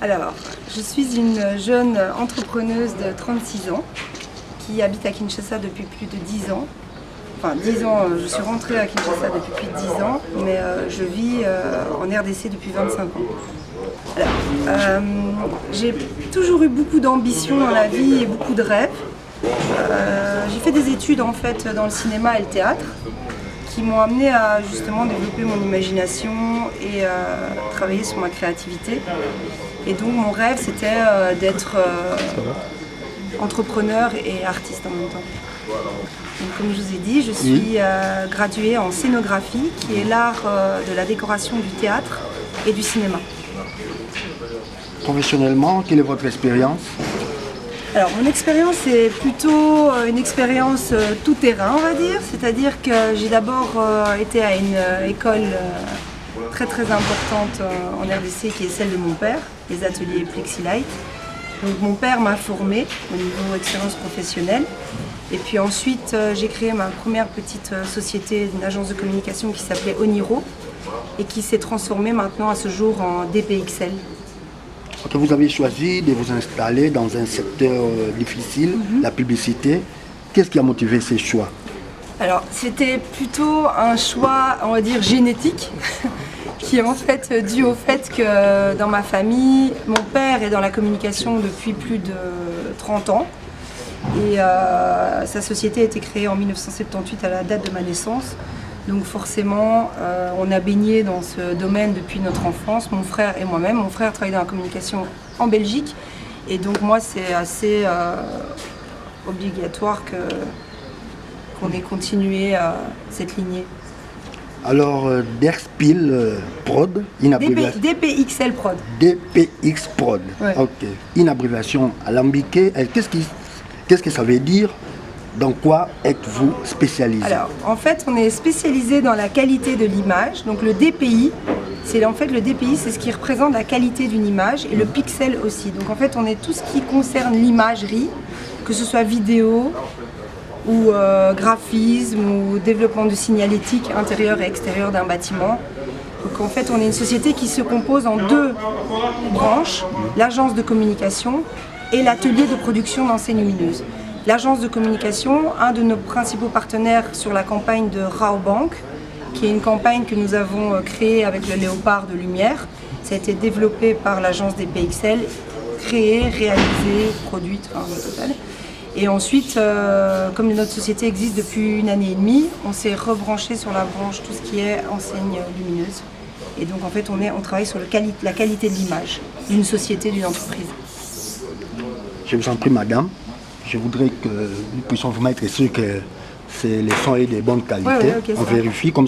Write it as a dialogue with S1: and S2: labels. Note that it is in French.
S1: Alors, je suis une jeune entrepreneuse de 36 ans qui habite à Kinshasa depuis plus de 10 ans. Enfin, 10 ans, je suis rentrée à Kinshasa depuis plus de 10 ans, mais je vis en RDC depuis 25 ans. Alors, j'ai toujours eu beaucoup d'ambition dans la vie et beaucoup de rêves. J'ai fait des études en fait dans le cinéma et le théâtre qui m'ont amené à justement développer mon imagination et travailler sur ma créativité. Et donc mon rêve c'était d'être entrepreneur et artiste en même temps. Donc, comme je vous ai dit, je suis graduée en scénographie qui est l'art de la décoration du théâtre et du cinéma.
S2: Professionnellement, quelle est votre expérience?
S1: Alors mon expérience est plutôt une expérience tout terrain on va dire, c'est-à-dire que j'ai d'abord été à une école très importante en RDC qui est celle de mon père, les ateliers Plexilight. Donc mon père m'a formée au niveau expérience professionnelle et puis ensuite j'ai créé ma première petite société, une agence de communication qui s'appelait Oniro et qui s'est transformée maintenant à ce jour en DPXL.
S2: Quand vous avez choisi de vous installer dans un secteur difficile, la publicité, qu'est-ce qui a motivé ces choix?
S1: Alors c'était plutôt un choix, on va dire, génétique, qui est en fait dû au fait que dans ma famille, mon père est dans la communication depuis plus de 30 ans. Et sa société a été créée en 1978 à la date de ma naissance. Donc forcément, on a baigné dans ce domaine depuis notre enfance, mon frère et moi-même. Mon frère travaille dans la communication en Belgique. Et donc moi, c'est assez obligatoire qu'on ait continué cette lignée.
S2: Alors, Derspil Prod, une abréviation.
S1: DPXL Prod.
S2: DPX Prod,
S1: Ouais.
S2: ok. Une abréviation alambiquée. Qu'est-ce que ça veut dire? Dans quoi êtes-vous spécialisé?
S1: Alors, en fait, on est spécialisé dans la qualité de l'image. Donc le DPI, c'est ce qui représente la qualité d'une image et le pixel aussi. Donc en fait, on est tout ce qui concerne l'imagerie, que ce soit vidéo ou graphisme ou développement de signalétique intérieur et extérieur d'un bâtiment. Donc en fait, on est une société qui se compose en deux branches, l'agence de communication et l'atelier de production d'enseignes lumineuses. L'agence de communication, un de nos principaux partenaires sur la campagne de Raobank, qui est une campagne que nous avons créée avec le léopard de lumière. Ça a été développé par l'agence des PXL, créé, réalisé, produite, enfin le total. Et ensuite, comme notre société existe depuis une année et demie, on s'est rebranché sur la branche tout ce qui est enseigne lumineuse. Et donc en fait, on travaille sur la qualité de l'image d'une société, d'une entreprise.
S2: Je vous en prie, madame. Je voudrais que nous puissions vous mettre sûr que les sons aient de bonne qualité.
S1: Ouais, ok,
S2: on vérifie comme